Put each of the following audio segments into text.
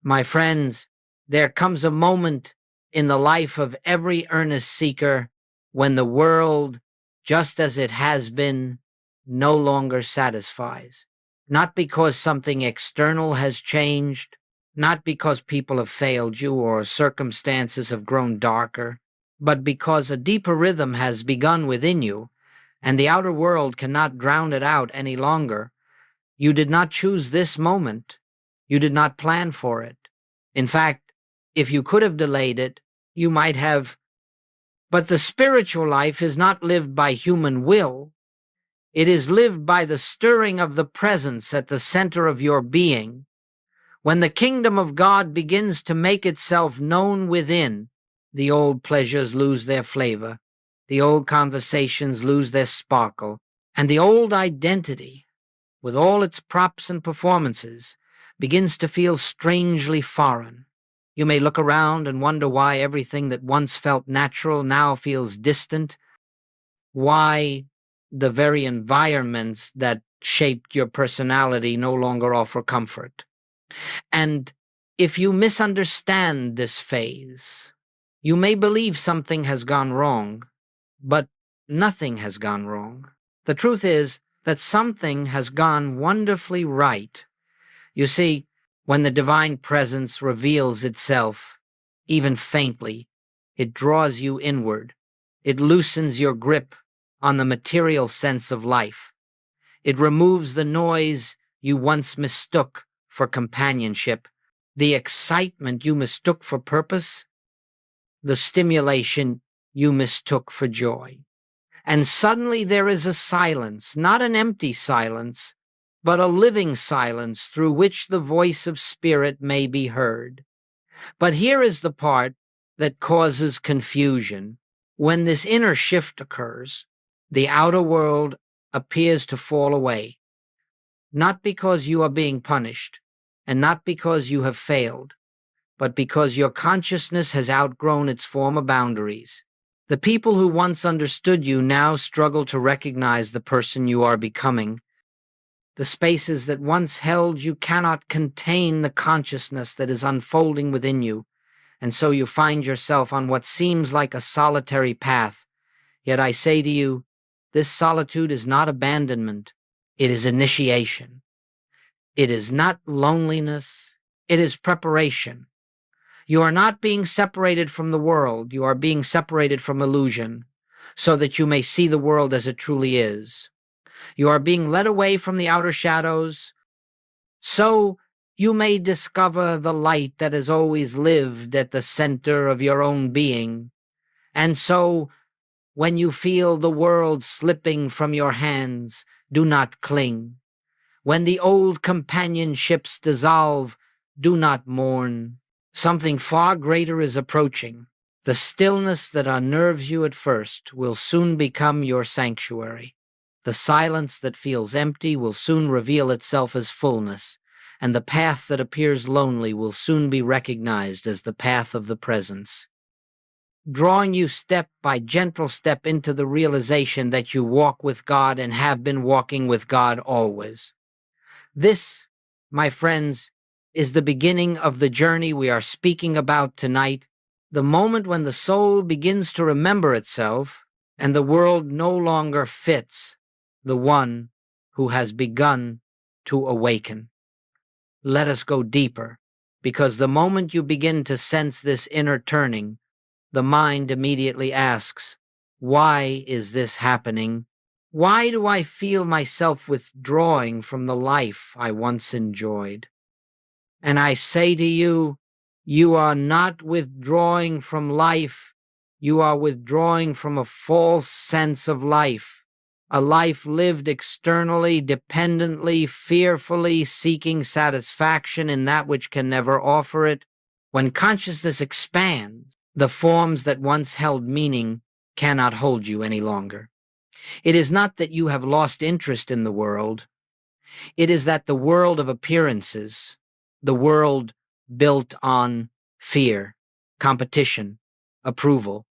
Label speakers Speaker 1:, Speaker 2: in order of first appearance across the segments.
Speaker 1: My friends, there comes a moment in the life of every earnest seeker when the world, just as it has been, no longer satisfies. Not because something external has changed, not because people have failed you or circumstances have grown darker, but because a deeper rhythm has begun within you, and the outer world cannot drown it out any longer. You did not choose this moment. You did not plan for it. In fact, if you could have delayed it, you might have. But the spiritual life is not lived by human will. It is lived by the stirring of the presence at the center of your being. When the kingdom of God begins to make itself known within, the old pleasures lose their flavor, the old conversations lose their sparkle, and the old identity, with all its props and performances, begins to feel strangely foreign. You may look around and wonder why everything that once felt natural now feels distant, why the very environments that shaped your personality no longer offer comfort. And if you misunderstand this phase, you may believe something has gone wrong, but nothing has gone wrong. The truth is that something has gone wonderfully right. You see, when the divine presence reveals itself, even faintly, it draws you inward. It loosens your grip on the material sense of life. It removes the noise you once mistook for companionship, the excitement you mistook for purpose, the stimulation you mistook for joy. And suddenly there is a silence, not an empty silence, but a living silence through which the voice of spirit may be heard. But here is the part that causes confusion. When this inner shift occurs, the outer world appears to fall away, not because you are being punished, and not because you have failed, but because your consciousness has outgrown its former boundaries. The people who once understood you now struggle to recognize the person you are becoming. The spaces that once held you cannot contain the consciousness that is unfolding within you, and so you find yourself on what seems like a solitary path. Yet I say to you, this solitude is not abandonment, it is initiation. It is not loneliness, it is preparation. You are not being separated from the world, you are being separated from illusion, so that you may see the world as it truly is. You are being led away from the outer shadows, so you may discover the light that has always lived at the center of your own being. And so, when you feel the world slipping from your hands, do not cling. When the old companionships dissolve, do not mourn. Something far greater is approaching. The stillness that unnerves you at first will soon become your sanctuary. The silence that feels empty will soon reveal itself as fullness, and the path that appears lonely will soon be recognized as the path of the presence, drawing you step by gentle step into the realization that you walk with God and have been walking with God always. This, my friends, is the beginning of the journey we are speaking about tonight, the moment when the soul begins to remember itself and the world no longer fits the one who has begun to awaken. Let us go deeper, because the moment you begin to sense this inner turning, the mind immediately asks, why is this happening? Why do I feel myself withdrawing from the life I once enjoyed? And I say to you, you are not withdrawing from life, you are withdrawing from a false sense of life, a life lived externally, dependently, fearfully, seeking satisfaction in that which can never offer it. When consciousness expands, the forms that once held meaning cannot hold you any longer. It is not that you have lost interest in the world. It is that the world of appearances, the world built on fear, competition, approval,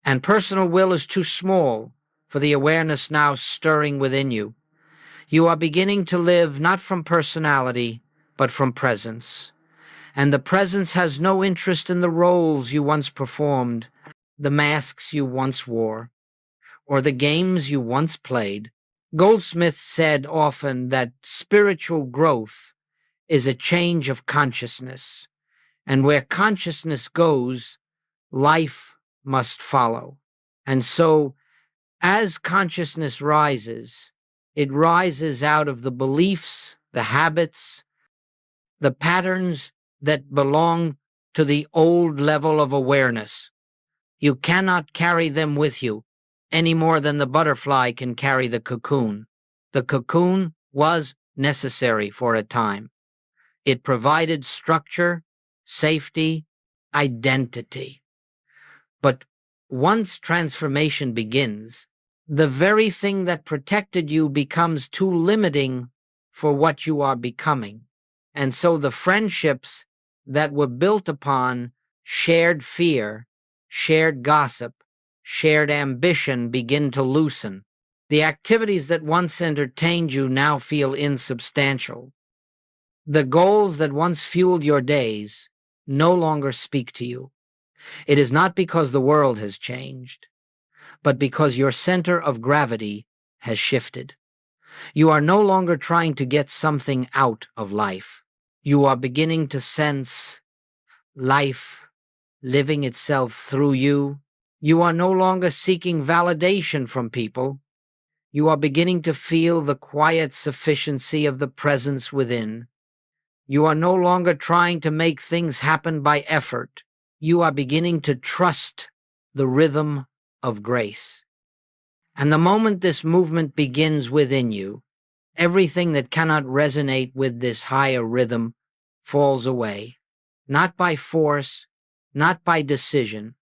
Speaker 1: and personal will is too small for the awareness now stirring within you. You are beginning to live not from personality, but from presence. And the presence has no interest in the roles you once performed, the masks you once wore, or the games you once played. Goldsmith said often that spiritual growth is a change of consciousness, and where consciousness goes, life must follow. And so, as consciousness rises, it rises out of the beliefs, the habits, the patterns that belong to the old level of awareness. You cannot carry them with you any more than the butterfly can carry the cocoon. The cocoon was necessary for a time. It provided structure, safety, identity. But once transformation begins, the very thing that protected you becomes too limiting for what you are becoming. And so the friendships that were built upon shared fear, shared gossip, shared ambition begin to loosen. The activities that once entertained you now feel insubstantial. The goals that once fueled your days no longer speak to you. It is not because the world has changed, but because your center of gravity has shifted. You are no longer trying to get something out of life. You are beginning to sense life living itself through you. You are no longer seeking validation from people. You are beginning to feel the quiet sufficiency of the presence within. You are no longer trying to make things happen by effort. You are beginning to trust the rhythm of grace. And the moment this movement begins within you, everything that cannot resonate with this higher rhythm falls away, not by force, not by decision,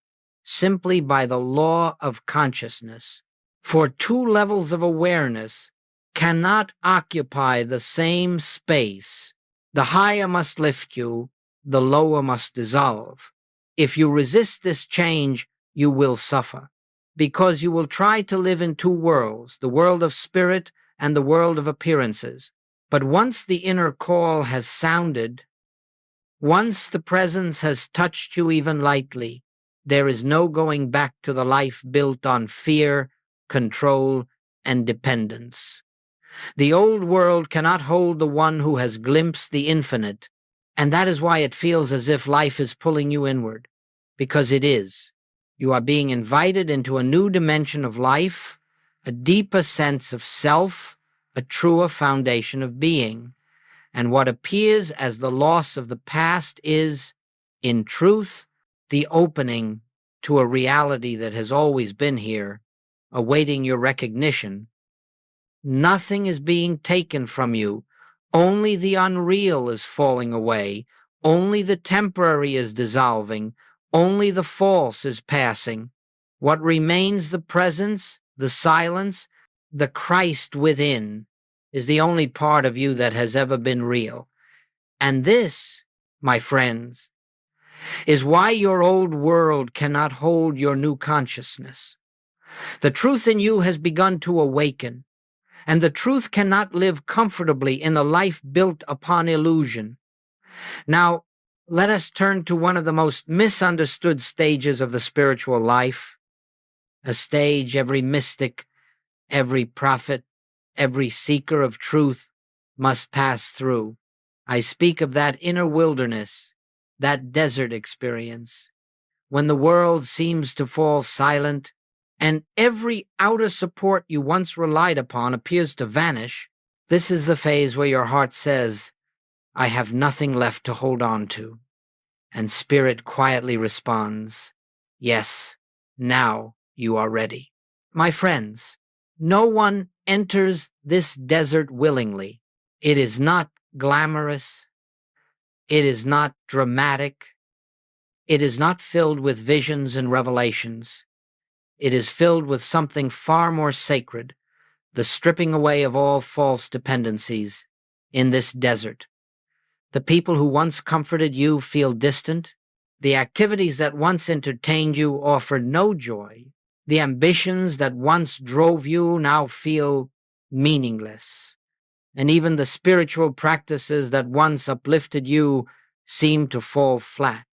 Speaker 1: simply by the law of consciousness. For two levels of awareness cannot occupy the same space. The higher must lift you, the lower must dissolve. If you resist this change, you will suffer, because you will try to live in two worlds, the world of spirit and the world of appearances. But once the inner call has sounded, once the presence has touched you even lightly, there is no going back to the life built on fear, control, and dependence. The old world cannot hold the one who has glimpsed the infinite, and that is why it feels as if life is pulling you inward, because it is. You are being invited into a new dimension of life, a deeper sense of self, a truer foundation of being. And what appears as the loss of the past is, in truth, the opening to a reality that has always been here, awaiting your recognition. Nothing is being taken from you. Only the unreal is falling away. Only the temporary is dissolving. Only the false is passing. What remains, the presence, the silence, the Christ within, is the only part of you that has ever been real. And this, my friends, is why your old world cannot hold your new consciousness. The truth in you has begun to awaken, and the truth cannot live comfortably in a life built upon illusion. Now, let us turn to one of the most misunderstood stages of the spiritual life, a stage every mystic, every prophet, every seeker of truth must pass through. I speak of that inner wilderness, that desert experience, when the world seems to fall silent and every outer support you once relied upon appears to vanish. This is the phase where your heart says, I have nothing left to hold on to. And spirit quietly responds, yes, now you are ready. My friends, no one enters this desert willingly. It is not glamorous. It is not dramatic. It is not filled with visions and revelations. It is filled with something far more sacred, the stripping away of all false dependencies in this desert. The people who once comforted you feel distant. The activities that once entertained you offer no joy. The ambitions that once drove you now feel meaningless. And even the spiritual practices that once uplifted you seem to fall flat.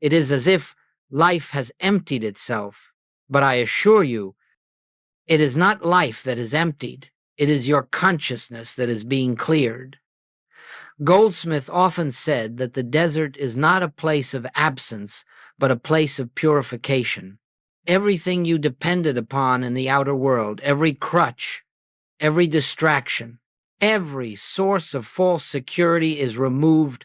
Speaker 1: It is as if life has emptied itself. But I assure you, it is not life that is emptied. It is your consciousness that is being cleared. Goldsmith often said that the desert is not a place of absence, but a place of purification. Everything you depended upon in the outer world, every crutch, every distraction, every source of false security is removed,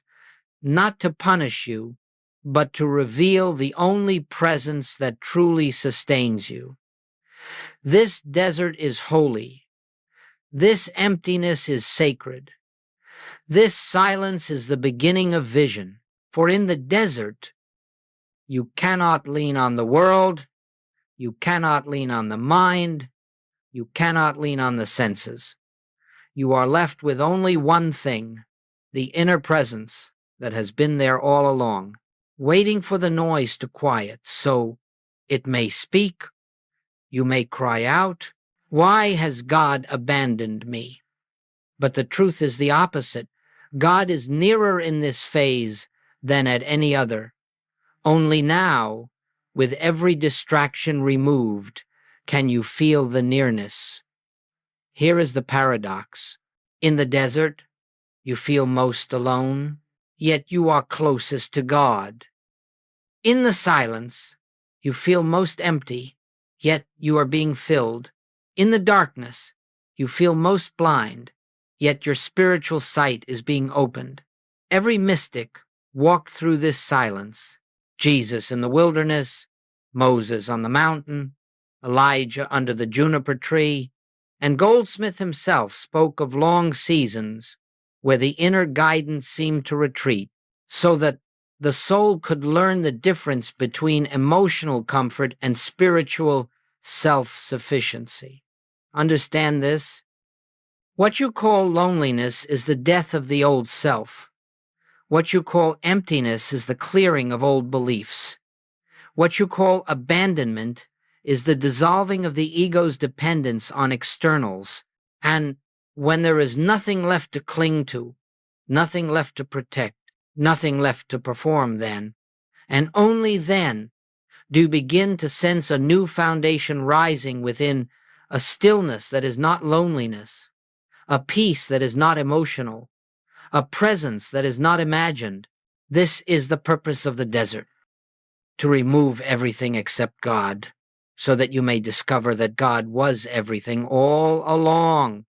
Speaker 1: not to punish you, but to reveal the only presence that truly sustains you. This desert is holy. This emptiness is sacred. This silence is the beginning of vision. For in the desert, you cannot lean on the world, you cannot lean on the mind, you cannot lean on the senses. You are left with only one thing, the inner presence that has been there all along, waiting for the noise to quiet so it may speak. You may cry out, "Why has God abandoned me?" But the truth is the opposite. God is nearer in this phase than at any other. Only now, with every distraction removed, can you feel the nearness. Here is the paradox. In the desert, you feel most alone, yet you are closest to God. In the silence, you feel most empty, yet you are being filled. In the darkness, you feel most blind, yet your spiritual sight is being opened. Every mystic walked through this silence. Jesus in the wilderness, Moses on the mountain, Elijah under the juniper tree, and Goldsmith himself spoke of long seasons where the inner guidance seemed to retreat, so that the soul could learn the difference between emotional comfort and spiritual self-sufficiency. Understand this? What you call loneliness is the death of the old self. What you call emptiness is the clearing of old beliefs. What you call abandonment is the dissolving of the ego's dependence on externals. And when there is nothing left to cling to, nothing left to protect, nothing left to perform then, and only then, do you begin to sense a new foundation rising within, a stillness that is not loneliness, a peace that is not emotional, a presence that is not imagined. This is the purpose of the desert, to remove everything except God, so that you may discover that God was everything all along.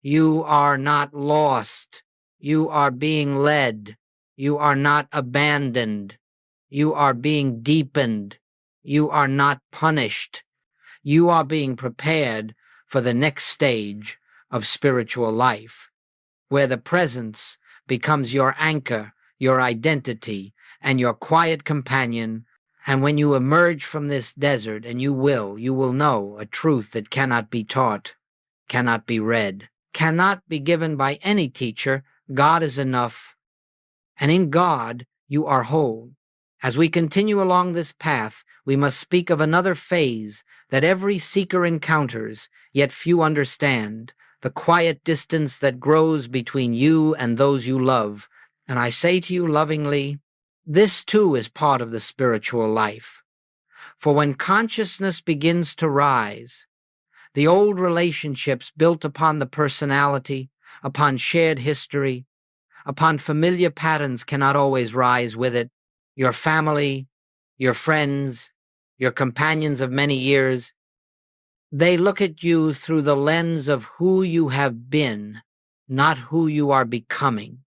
Speaker 1: You are not lost. You are being led. You are not abandoned. You are being deepened. You are not punished. You are being prepared for the next stage of spiritual life, where the presence becomes your anchor, your identity, and your quiet companion. And when you emerge from this desert, and you will know a truth that cannot be taught, cannot be read, cannot be given by any teacher. God is enough, and in God you are whole. As we continue along this path, we must speak of another phase that every seeker encounters, yet few understand, the quiet distance that grows between you and those you love. And I say to you lovingly, this too is part of the spiritual life. For when consciousness begins to rise, the old relationships built upon the personality, upon shared history, upon familiar patterns cannot always rise with it. Your family, your friends, your companions of many years, they look at you through the lens of who you have been, not who you are becoming.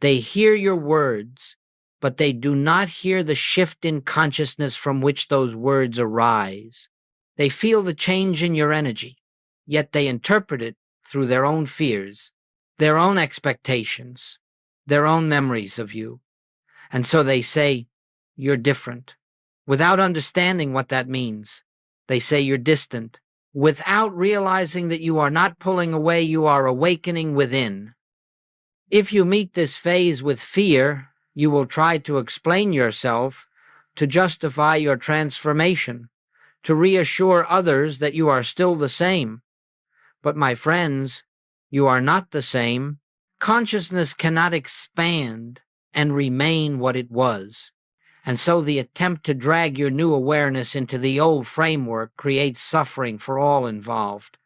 Speaker 1: They hear your words, but they do not hear the shift in consciousness from which those words arise. They feel the change in your energy, yet they interpret it through their own fears, their own expectations, their own memories of you. And so they say, you're different, without understanding what that means. They say you're distant, without realizing that you are not pulling away, you are awakening within. If you meet this phase with fear, you will try to explain yourself, to justify your transformation, to reassure others that you are still the same. But my friends, you are not the same. Consciousness cannot expand and remain what it was. And so the attempt to drag your new awareness into the old framework creates suffering for all involved.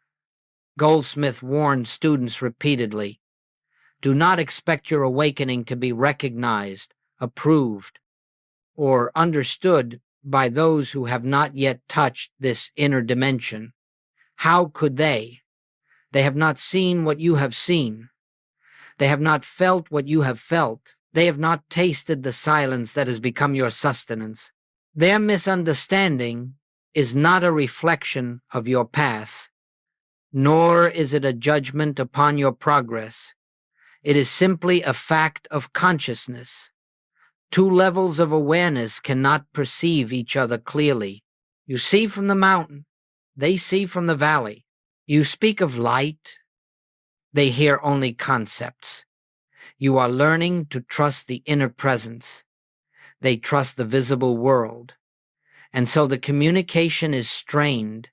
Speaker 1: Goldsmith warned students repeatedly, do not expect your awakening to be recognized, approved, or understood by those who have not yet touched this inner dimension. How could they? They have not seen what you have seen. They have not felt what you have felt. They have not tasted the silence that has become your sustenance. Their misunderstanding is not a reflection of your path, nor is it a judgment upon your progress. It is simply a fact of consciousness. Two levels of awareness cannot perceive each other clearly. You see from the mountain, they see from the valley. You speak of light, they hear only concepts. You are learning to trust the inner presence. They trust the visible world. And so the communication is strained,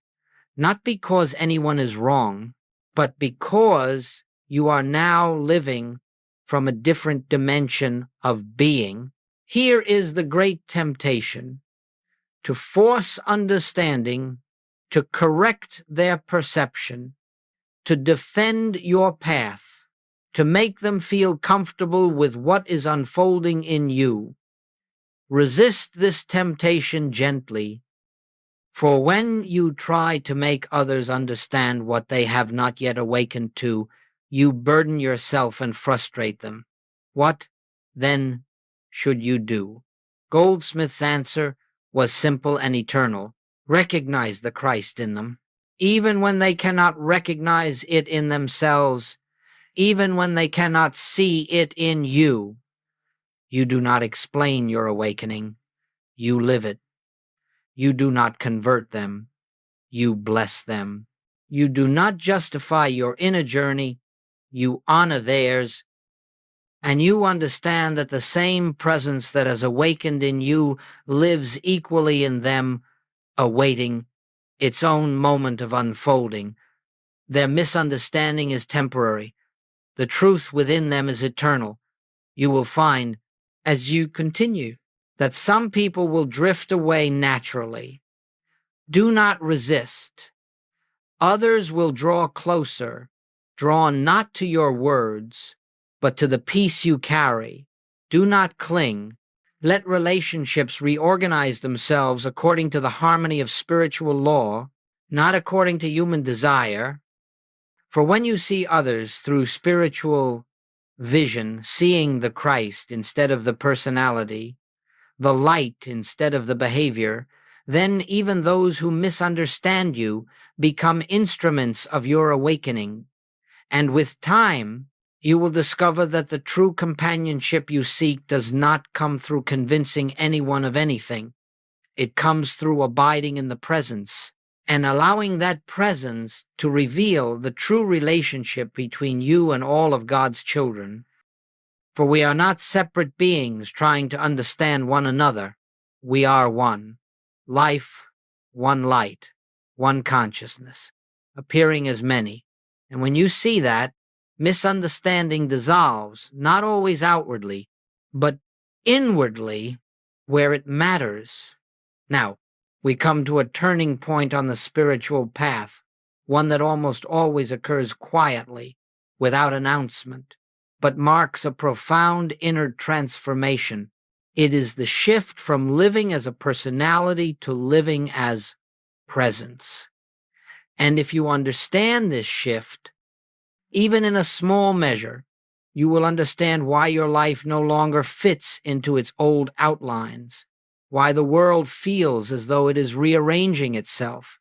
Speaker 1: not because anyone is wrong, but because you are now living from a different dimension of being. Here is the great temptation: to force understanding, to correct their perception, to defend your path, to make them feel comfortable with what is unfolding in you. Resist this temptation gently, for when you try to make others understand what they have not yet awakened to, you burden yourself and frustrate them. What, then, should you do? Goldsmith's answer was simple and eternal. Recognize the Christ in them. Even when they cannot recognize it in themselves, even when they cannot see it in you, you do not explain your awakening. You live it. You do not convert them. You bless them. You do not justify your inner journey. You honor theirs. And you understand that the same presence that has awakened in you lives equally in them, awaiting its own moment of unfolding. Their misunderstanding is temporary. The truth within them is eternal. You will find, as you continue, that some people will drift away naturally. Do not resist. Others will draw closer, drawn not to your words, but to the peace you carry. Do not cling. Let relationships reorganize themselves according to the harmony of spiritual law, not according to human desire. For when you see others through spiritual vision, seeing the Christ instead of the personality, the light instead of the behavior, then even those who misunderstand you become instruments of your awakening. And with time, you will discover that the true companionship you seek does not come through convincing anyone of anything. It comes through abiding in the presence and allowing that presence to reveal the true relationship between you and all of God's children. For we are not separate beings trying to understand one another. We are one. Life, one light, one consciousness, appearing as many. And when you see that, misunderstanding dissolves, not always outwardly, but inwardly where it matters. Now, we come to a turning point on the spiritual path, one that almost always occurs quietly, without announcement, but marks a profound inner transformation. It is the shift from living as a personality to living as presence. And if you understand this shift, even in a small measure, you will understand why your life no longer fits into its old outlines, why the world feels as though it is rearranging itself,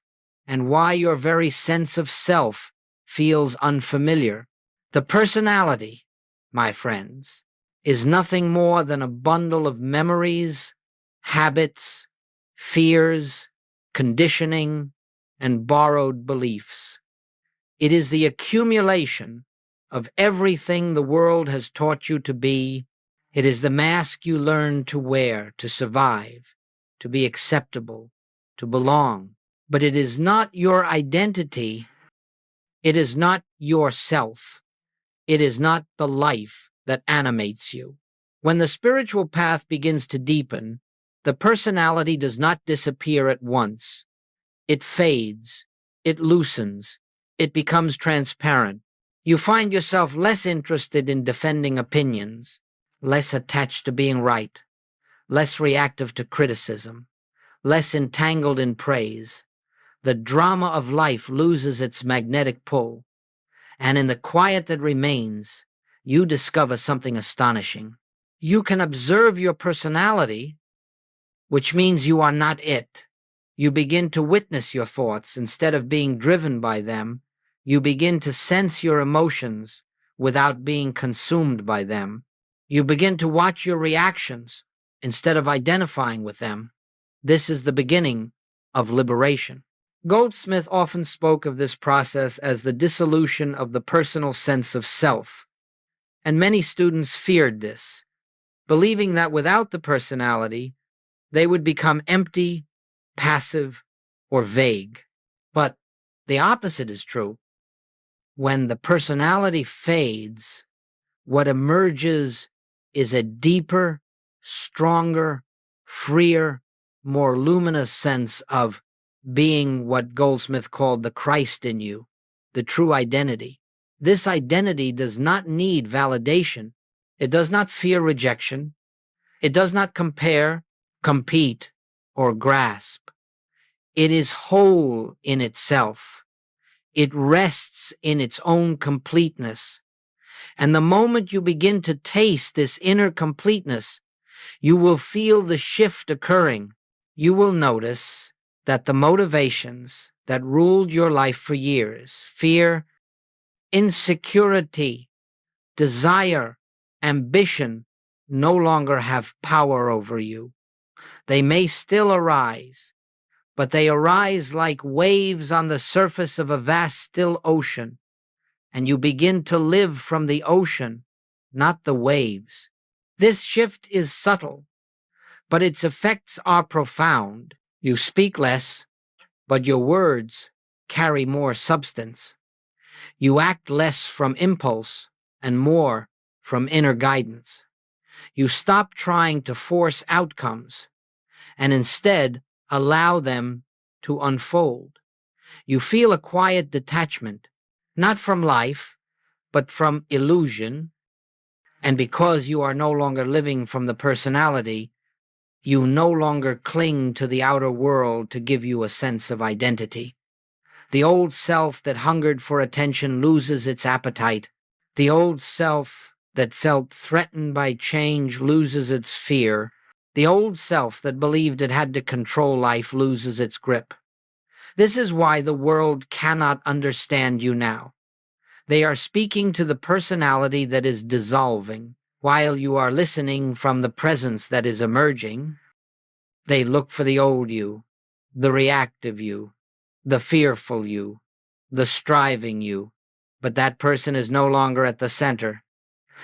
Speaker 1: and why your very sense of self feels unfamiliar. The personality, my friends, is nothing more than a bundle of memories, habits, fears, conditioning, and borrowed beliefs. It is the accumulation of everything the world has taught you to be. It is the mask you learn to wear to survive, to be acceptable, to belong. But it is not your identity. It is not yourself. It is not the life that animates you. When the spiritual path begins to deepen, the personality does not disappear at once. It fades, it loosens, it becomes transparent. You find yourself less interested in defending opinions, less attached to being right, less reactive to criticism, less entangled in praise. The drama of life loses its magnetic pull, and in the quiet that remains, you discover something astonishing. You can observe your personality, which means you are not it. You begin to witness your thoughts instead of being driven by them. You begin to sense your emotions without being consumed by them. You begin to watch your reactions instead of identifying with them. This is the beginning of liberation. Goldsmith often spoke of this process as the dissolution of the personal sense of self, and many students feared this, believing that without the personality, they would become empty, passive, or vague. But the opposite is true. When the personality fades, what emerges is a deeper, stronger, freer, more luminous sense of being what Goldsmith called the Christ in you, the true identity. This identity does not need validation. It does not fear rejection. It does not compare, compete, or grasp. It is whole in itself. It rests in its own completeness. And the moment you begin to taste this inner completeness, you will feel the shift occurring. You will notice that the motivations that ruled your life for years, fear, insecurity, desire, ambition, no longer have power over you. They may still arise, but they arise like waves on the surface of a vast still ocean, and you begin to live from the ocean, not the waves. This shift is subtle, but its effects are profound. You speak less, but your words carry more substance. You act less from impulse and more from inner guidance. You stop trying to force outcomes and instead allow them to unfold. You feel a quiet detachment, not from life, but from illusion. And because you are no longer living from the personality, you no longer cling to the outer world to give you a sense of identity. The old self that hungered for attention loses its appetite. The old self that felt threatened by change loses its fear. The old self that believed it had to control life loses its grip. This is why the world cannot understand you now. They are speaking to the personality that is dissolving, while you are listening from the presence that is emerging. They look for the old you, the reactive you, the fearful you, the striving you, but that person is no longer at the center.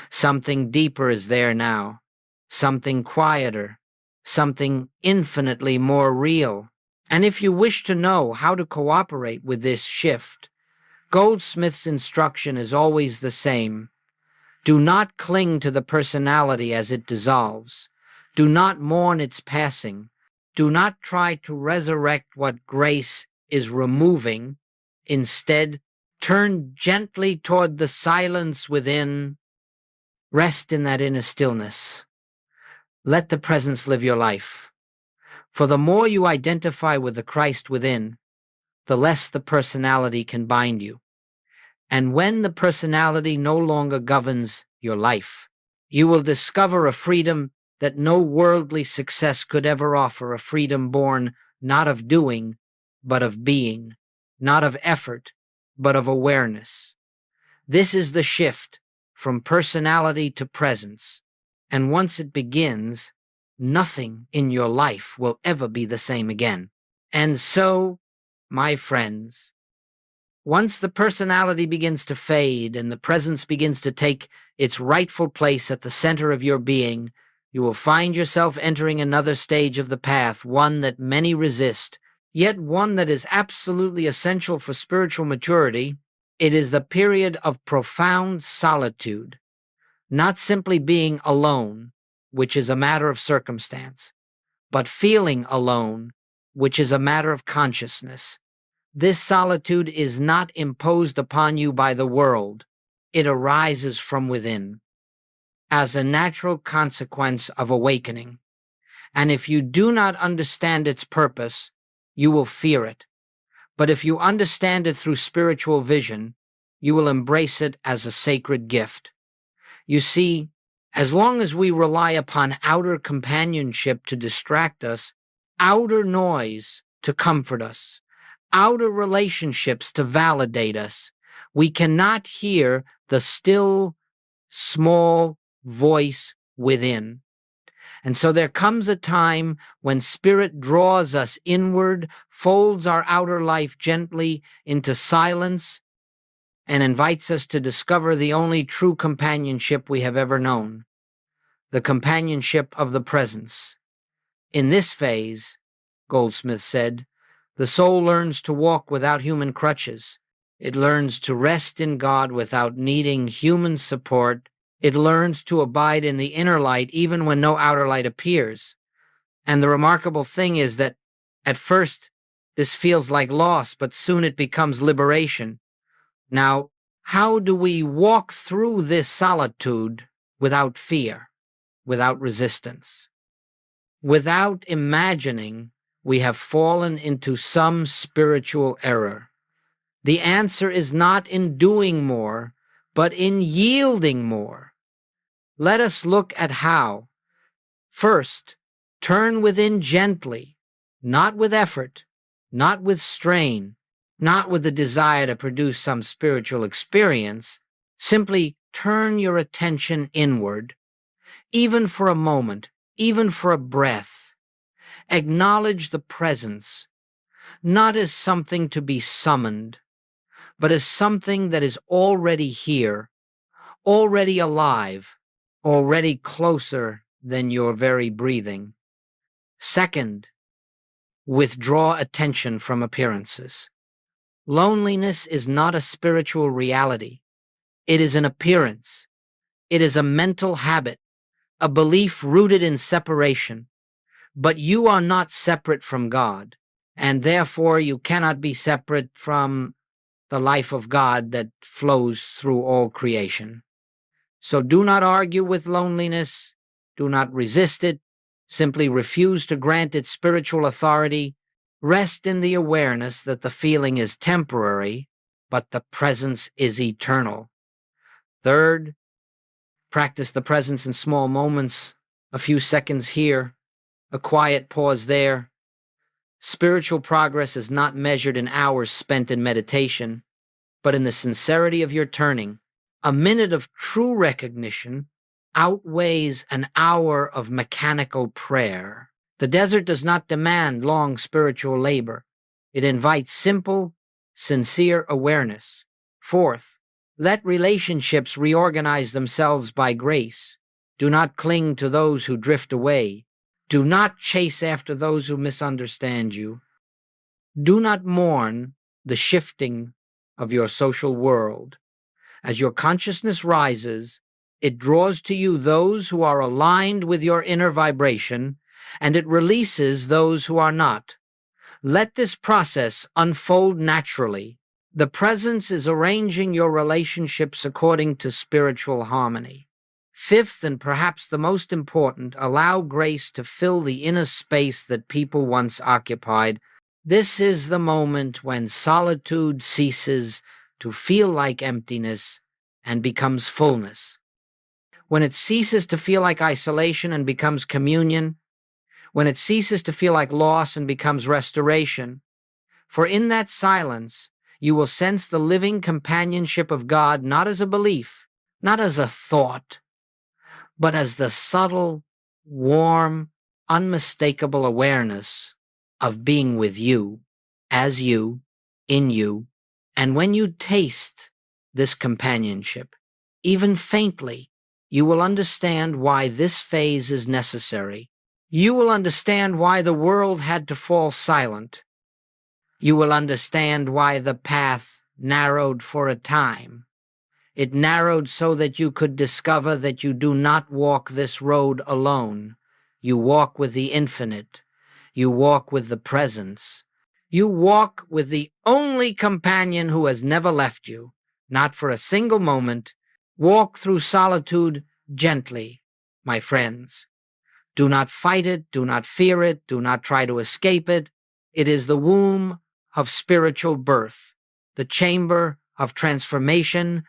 Speaker 1: Something deeper is there now, something quieter, something infinitely more real. And if you wish to know how to cooperate with this shift, Goldsmith's instruction is always the same. Do not cling to the personality as it dissolves. Do not mourn its passing. Do not try to resurrect what grace is removing. Instead, turn gently toward the silence within. Rest in that inner stillness. Let the presence live your life. For the more you identify with the Christ within, the less the personality can bind you. And when the personality no longer governs your life, you will discover a freedom that no worldly success could ever offer, a freedom born not of doing, but of being, not of effort, but of awareness. This is the shift from personality to presence, and once it begins, nothing in your life will ever be the same again. And so, my friends, once the personality begins to fade and the presence begins to take its rightful place at the center of your being, you will find yourself entering another stage of the path, one that many resist, yet one that is absolutely essential for spiritual maturity. It is the period of profound solitude, not simply being alone, which is a matter of circumstance, but feeling alone, which is a matter of consciousness. This solitude is not imposed upon you by the world. It arises from within as a natural consequence of awakening. And if you do not understand its purpose, you will fear it. But if you understand it through spiritual vision, you will embrace it as a sacred gift. You see, as long as we rely upon outer companionship to distract us, outer noise to comfort us, outer relationships to validate us, we cannot hear the still, small voice within. And so there comes a time when Spirit draws us inward, folds our outer life gently into silence, and invites us to discover the only true companionship we have ever known, the companionship of the presence. In this phase, Goldsmith said, the soul learns to walk without human crutches. It learns to rest in God without needing human support. It learns to abide in the inner light even when no outer light appears. And the remarkable thing is that at first this feels like loss, but soon it becomes liberation. Now, how do we walk through this solitude without fear, without resistance, without imagining we have fallen into some spiritual error? The answer is not in doing more, but in yielding more. Let us look at how. First, turn within gently, not with effort, not with strain, not with the desire to produce some spiritual experience. Simply turn your attention inward, even for a moment, even for a breath. Acknowledge the presence, not as something to be summoned, but as something that is already here, already alive, already closer than your very breathing. Second, withdraw attention from appearances. Loneliness is not a spiritual reality. It is an appearance. It is a mental habit, a belief rooted in separation. But you are not separate from God, and therefore you cannot be separate from the life of God that flows through all creation. So do not argue with loneliness. Do not resist it. Simply refuse to grant it spiritual authority. Rest in the awareness that the feeling is temporary, but the presence is eternal. Third, practice the presence in small moments, a few seconds here, a quiet pause there. Spiritual progress is not measured in hours spent in meditation, but in the sincerity of your turning. A minute of true recognition outweighs an hour of mechanical prayer. The desert does not demand long spiritual labor. It invites simple, sincere awareness. Fourth, let relationships reorganize themselves by grace. Do not cling to those who drift away. Do not chase after those who misunderstand you. Do not mourn the shifting of your social world. As your consciousness rises, it draws to you those who are aligned with your inner vibration, and it releases those who are not. Let this process unfold naturally. The presence is arranging your relationships according to spiritual harmony. Fifth, and perhaps the most important, allow grace to fill the inner space that people once occupied. This is the moment when solitude ceases to feel like emptiness and becomes fullness. When it ceases to feel like isolation and becomes communion. When it ceases to feel like loss and becomes restoration. For in that silence, you will sense the living companionship of God, not as a belief, not as a thought, but as the subtle, warm, unmistakable awareness of being with you, as you, in you. And when you taste this companionship, even faintly, you will understand why this phase is necessary. You will understand why the world had to fall silent. You will understand why the path narrowed for a time. It narrowed so that you could discover that you do not walk this road alone. You walk with the infinite. You walk with the presence. You walk with the only companion who has never left you, not for a single moment. Walk through solitude gently, my friends. Do not fight it. Do not fear it. Do not try to escape it. It is the womb of spiritual birth, the chamber of transformation,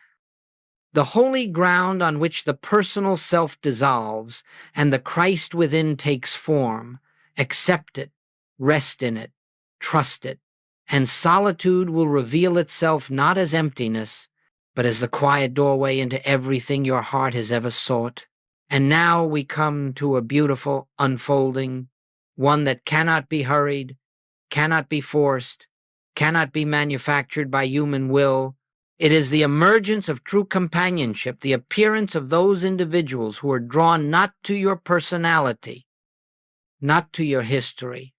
Speaker 1: the holy ground on which the personal self dissolves and the Christ within takes form. Accept it, rest in it, trust it, and solitude will reveal itself not as emptiness, but as the quiet doorway into everything your heart has ever sought. And now we come to a beautiful unfolding, one that cannot be hurried, cannot be forced, cannot be manufactured by human will. It is the emergence of true companionship, the appearance of those individuals who are drawn not to your personality, not to your history,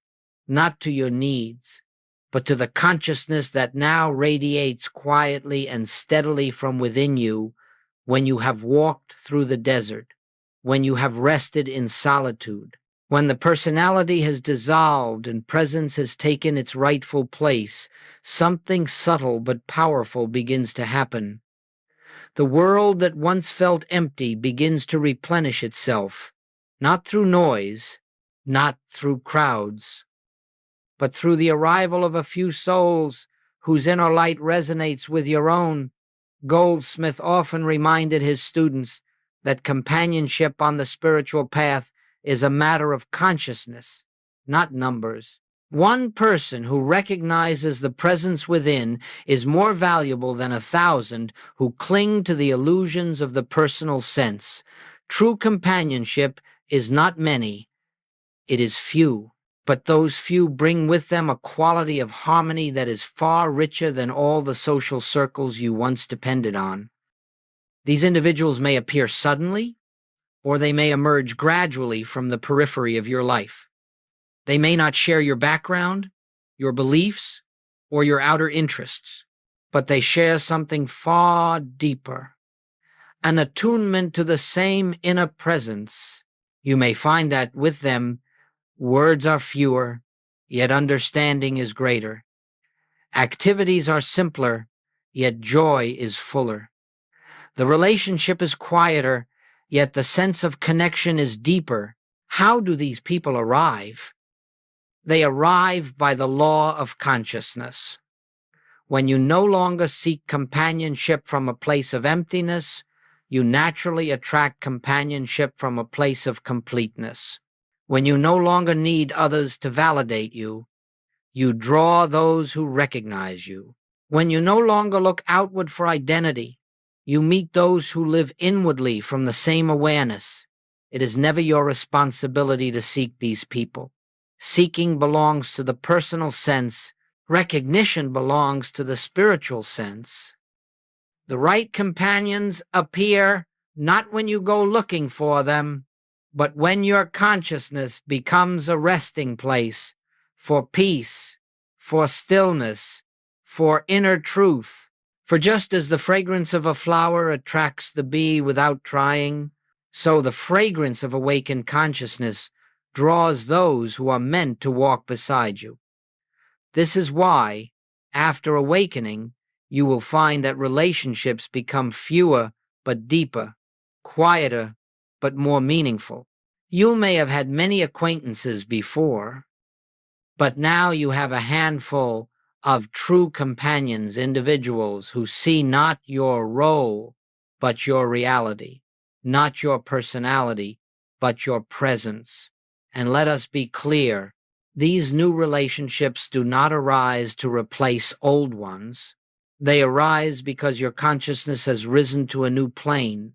Speaker 1: not to your needs, but to the consciousness that now radiates quietly and steadily from within you when you have walked through the desert, when you have rested in solitude, when the personality has dissolved and presence has taken its rightful place. Something subtle but powerful begins to happen. The world that once felt empty begins to replenish itself, not through noise, not through crowds, but through the arrival of a few souls whose inner light resonates with your own. Goldsmith often reminded his students that companionship on the spiritual path is a matter of consciousness, not numbers. One person who recognizes the presence within is more valuable than 1,000 who cling to the illusions of the personal sense. True companionship is not many, it is few. But those few bring with them a quality of harmony that is far richer than all the social circles you once depended on. These individuals may appear suddenly, or they may emerge gradually from the periphery of your life. They may not share your background, your beliefs, or your outer interests, but they share something far deeper, an attunement to the same inner presence. You may find that with them, words are fewer, yet understanding is greater. Activities are simpler, yet joy is fuller. The relationship is quieter, yet the sense of connection is deeper. How do these people arrive? They arrive by the law of consciousness. When you no longer seek companionship from a place of emptiness, you naturally attract companionship from a place of completeness. When you no longer need others to validate you, you draw those who recognize you. When you no longer look outward for identity, you meet those who live inwardly from the same awareness. It is never your responsibility to seek these people. Seeking belongs to the personal sense. Recognition belongs to the spiritual sense. The right companions appear not when you go looking for them, but when your consciousness becomes a resting place for peace, for stillness, for inner truth. For just as the fragrance of a flower attracts the bee without trying, so the fragrance of awakened consciousness draws those who are meant to walk beside you. This is why, after awakening, you will find that relationships become fewer but deeper, quieter but more meaningful. You may have had many acquaintances before, but now you have a handful of true companions, individuals who see not your role, but your reality, not your personality, but your presence. And let us be clear, these new relationships do not arise to replace old ones. They arise because your consciousness has risen to a new plane,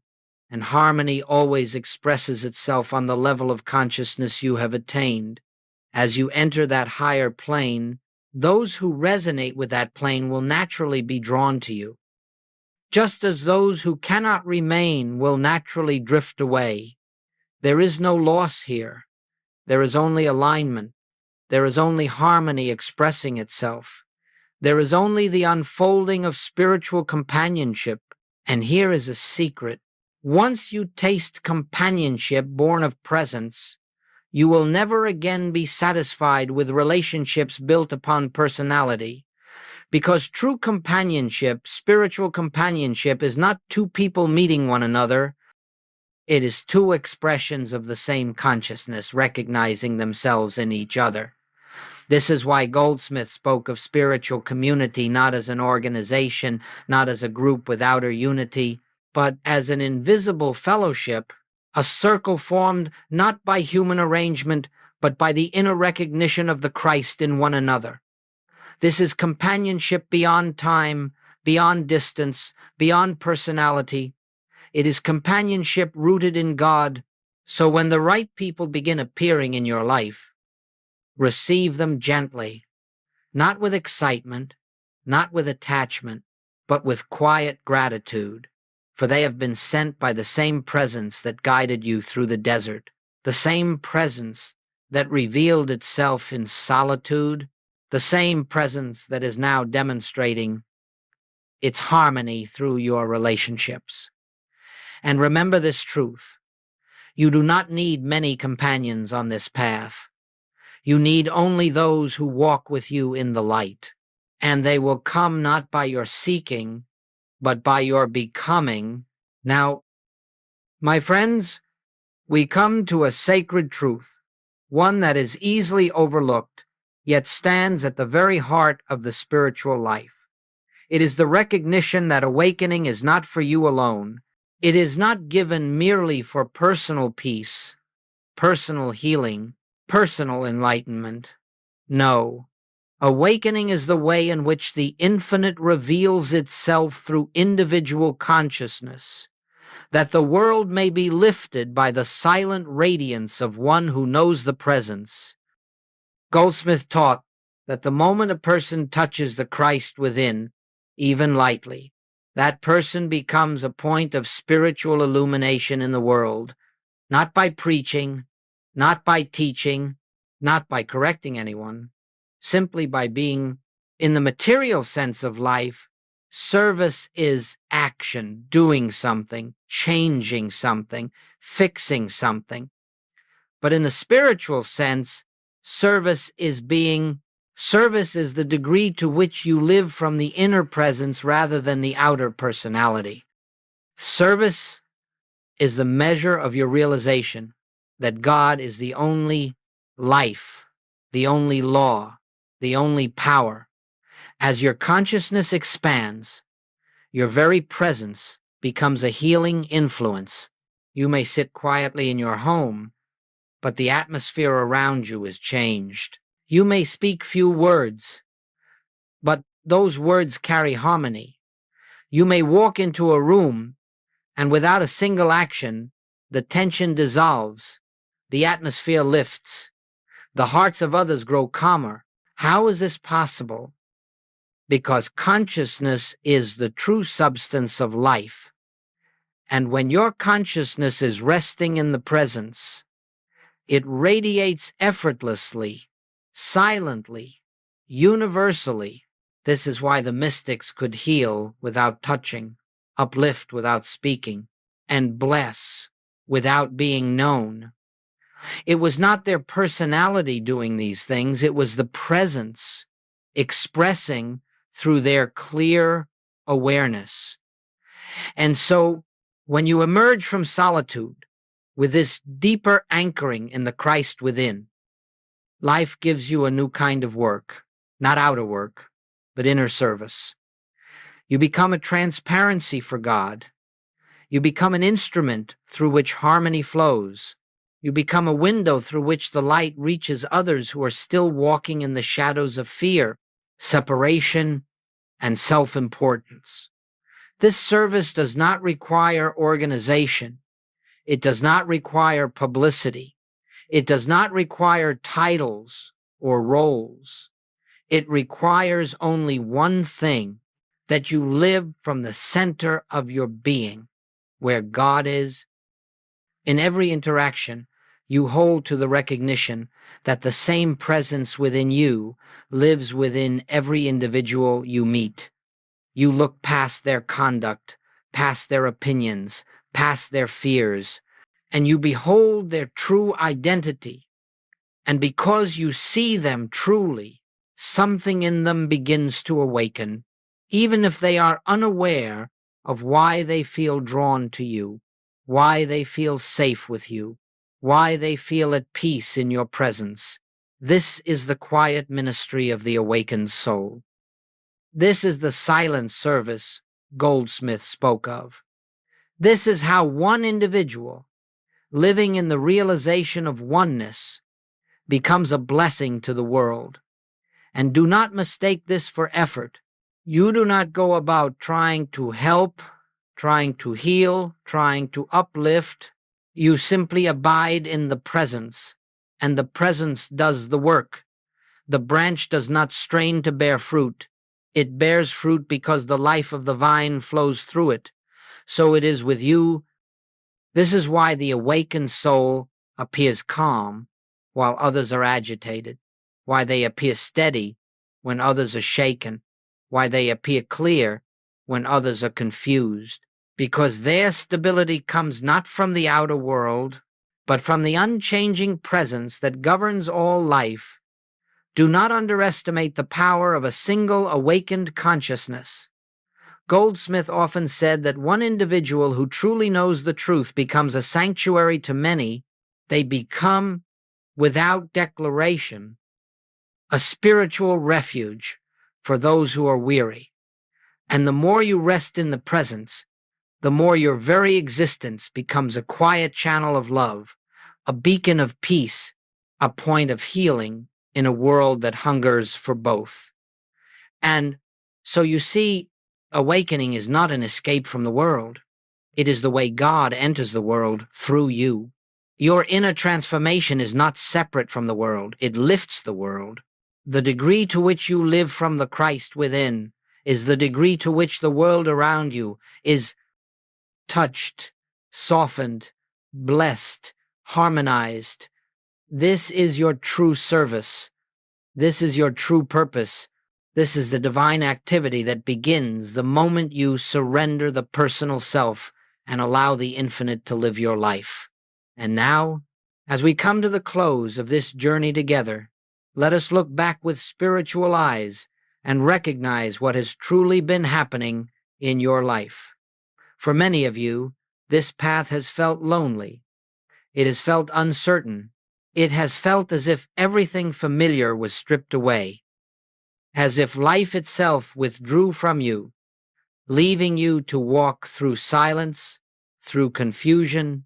Speaker 1: and harmony always expresses itself on the level of consciousness you have attained. As you enter that higher plane, those who resonate with that plane will naturally be drawn to you, just as those who cannot remain will naturally drift away. There is no loss here. There is only alignment. There is only harmony expressing itself. There is only the unfolding of spiritual companionship. And here is a secret. Once you taste companionship born of presence, you will never again be satisfied with relationships built upon personality. Because true companionship, spiritual companionship, is not two people meeting one another. It is two expressions of the same consciousness recognizing themselves in each other. This is why Goldsmith spoke of spiritual community not as an organization, not as a group with outer unity, but as an invisible fellowship, a circle formed not by human arrangement, but by the inner recognition of the Christ in one another. This is companionship beyond time, beyond distance, beyond personality. It is companionship rooted in God. So when the right people begin appearing in your life, receive them gently, not with excitement, not with attachment, but with quiet gratitude, for they have been sent by the same presence that guided you through the desert, the same presence that revealed itself in solitude, the same presence that is now demonstrating its harmony through your relationships. And remember this truth: you do not need many companions on this path. You need only those who walk with you in the light, and they will come not by your seeking, but by your becoming. Now, my friends, we come to a sacred truth, one that is easily overlooked, yet stands at the very heart of the spiritual life. It is the recognition that awakening is not for you alone. It is not given merely for personal peace, personal healing, personal enlightenment. No, awakening is the way in which the infinite reveals itself through individual consciousness, that the world may be lifted by the silent radiance of one who knows the presence. Goldsmith taught that the moment a person touches the Christ within, even lightly, that person becomes a point of spiritual illumination in the world, not by preaching, not by teaching, not by correcting anyone, simply by being, in the material sense of life, service is action, doing something, changing something, fixing something. But in the spiritual sense, service is the degree to which you live from the inner presence rather than the outer personality. Service is the measure of your realization that God is the only life, the only law, the only power. As your consciousness expands, your very presence becomes a healing influence. You may sit quietly in your home, but the atmosphere around you is changed. You may speak few words, but those words carry harmony. You may walk into a room, and without a single action, the tension dissolves, the atmosphere lifts, the hearts of others grow calmer. How is this possible? Because consciousness is the true substance of life. And when your consciousness is resting in the presence, it radiates effortlessly, silently, universally. This is why the mystics could heal without touching, uplift without speaking, and bless without being known. It was not their personality doing these things, it was the presence expressing through their clear awareness. And so, when you emerge from solitude with this deeper anchoring in the Christ within, life gives you a new kind of work, not outer work, but inner service. You become a transparency for God. You become an instrument through which harmony flows. You become a window through which the light reaches others who are still walking in the shadows of fear, separation, and self-importance. This service does not require organization. It does not require publicity. It does not require titles or roles. It requires only one thing: that you live from the center of your being, where God is. In every interaction, you hold to the recognition that the same presence within you lives within every individual you meet. You look past their conduct, past their opinions, past their fears, and you behold their true identity. And because you see them truly, something in them begins to awaken, even if they are unaware of why they feel drawn to you, why they feel safe with you, why they feel at peace in your presence. This is the quiet ministry of the awakened soul. This is the silent service Goldsmith spoke of. This is how one individual, living in the realization of oneness, becomes a blessing to the world. And do not mistake this for effort. You do not go about trying to help, trying to heal, trying to uplift. You simply abide in the presence, and the presence does the work. The branch does not strain to bear fruit. It bears fruit because the life of the vine flows through it. So it is with you. This is why the awakened soul appears calm while others are agitated, why they appear steady when others are shaken, why they appear clear when others are confused, because their stability comes not from the outer world, but from the unchanging presence that governs all life. Do not underestimate the power of a single awakened consciousness. Goldsmith often said that one individual who truly knows the truth becomes a sanctuary to many. They become, without declaration, a spiritual refuge for those who are weary. And the more you rest in the presence, the more your very existence becomes a quiet channel of love, a beacon of peace, a point of healing in a world that hungers for both. And so you see, awakening is not an escape from the world. It is the way God enters the world through you. Your inner transformation is not separate from the world. It lifts the world. The degree to which you live from the Christ within is the degree to which the world around you is touched, softened, blessed, harmonized. This is your true service. This is your true purpose. This is the divine activity that begins the moment you surrender the personal self and allow the infinite to live your life. And now, as we come to the close of this journey together, let us look back with spiritual eyes and recognize what has truly been happening in your life. For many of you, this path has felt lonely. It has felt uncertain. It has felt as if everything familiar was stripped away, as if life itself withdrew from you, leaving you to walk through silence, through confusion,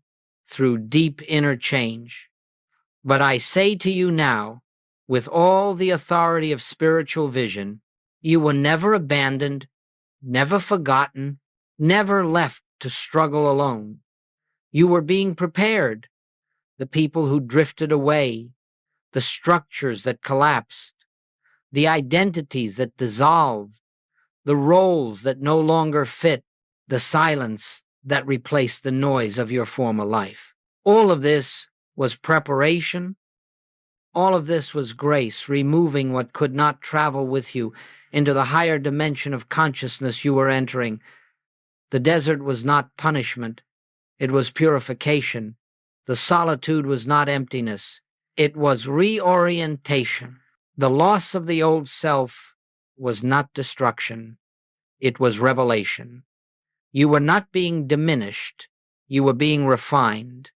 Speaker 1: through deep inner change. But I say to you now, with all the authority of spiritual vision, you were never abandoned, never forgotten, never left to struggle alone. You were being prepared. The people who drifted away, the structures that collapsed, the identities that dissolved, the roles that no longer fit, the silence that replaced the noise of your former life. All of this was preparation. All of this was grace, removing what could not travel with you into the higher dimension of consciousness you were entering. The desert was not punishment. It was purification. The solitude was not emptiness. It was reorientation. The loss of the old self was not destruction. It was revelation. You were not being diminished. You were being refined.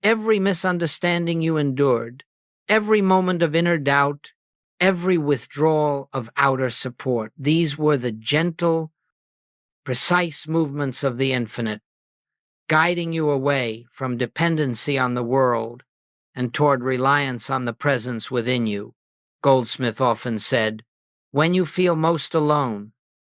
Speaker 1: Every misunderstanding you endured, every moment of inner doubt, every withdrawal of outer support, these were the gentle, precise movements of the infinite, guiding you away from dependency on the world and toward reliance on the presence within you. Goldsmith often said, "When you feel most alone,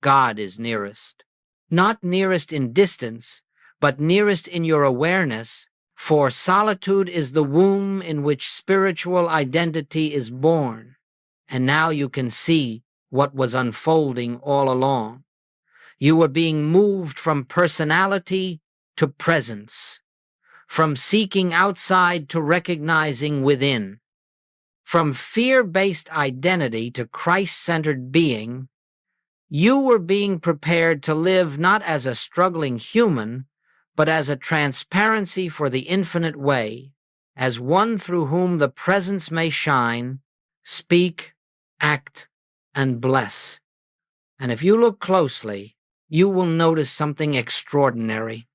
Speaker 1: God is nearest." Not nearest in distance, but nearest in your awareness, for solitude is the womb in which spiritual identity is born. And now you can see what was unfolding all along. You were being moved from personality to presence, from seeking outside to recognizing within, from fear-based identity to Christ-centered being. You were being prepared to live not as a struggling human, but as a transparency for the infinite way, as one through whom the presence may shine, speak, act, and bless. And if you look closely, you will notice something extraordinary.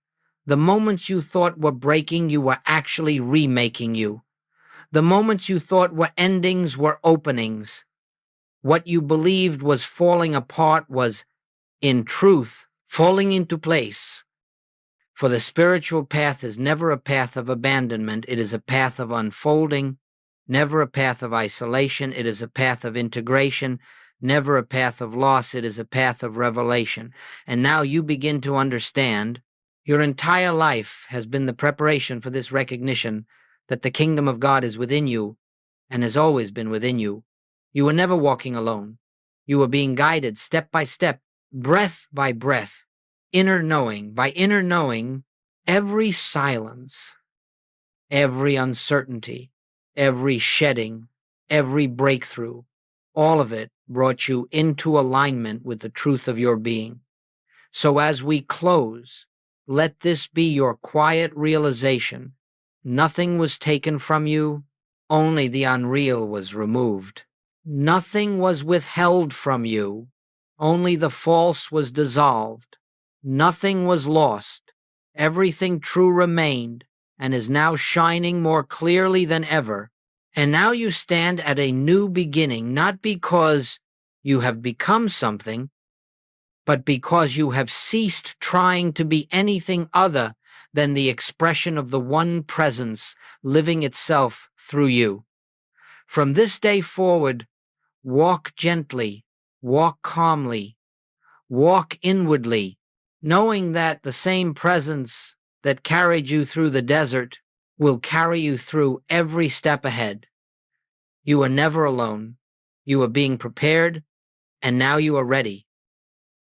Speaker 1: The moments you thought were breaking you were actually remaking you. The moments you thought were endings were openings. What you believed was falling apart was, in truth, falling into place. For the spiritual path is never a path of abandonment. It is a path of unfolding, never a path of isolation. It is a path of integration, never a path of loss. It is a path of revelation. And now you begin to understand your entire life has been the preparation for this recognition that the kingdom of God is within you and has always been within you. You were never walking alone. You were being guided step by step, breath by breath, inner knowing. By inner knowing, every silence, every uncertainty, every shedding, every breakthrough, all of it brought you into alignment with the truth of your being. So as we close, let this be your quiet realization. Nothing was taken from you, only the unreal was removed. Nothing was withheld from you, only the false was dissolved. Nothing was lost. Everything true remained and is now shining more clearly than ever. And now you stand at a new beginning, not because you have become something, but because you have ceased trying to be anything other than the expression of the one presence living itself through you. From this day forward, walk gently, walk calmly, walk inwardly, knowing that the same presence that carried you through the desert will carry you through every step ahead. You are never alone. You are being prepared, and now you are ready.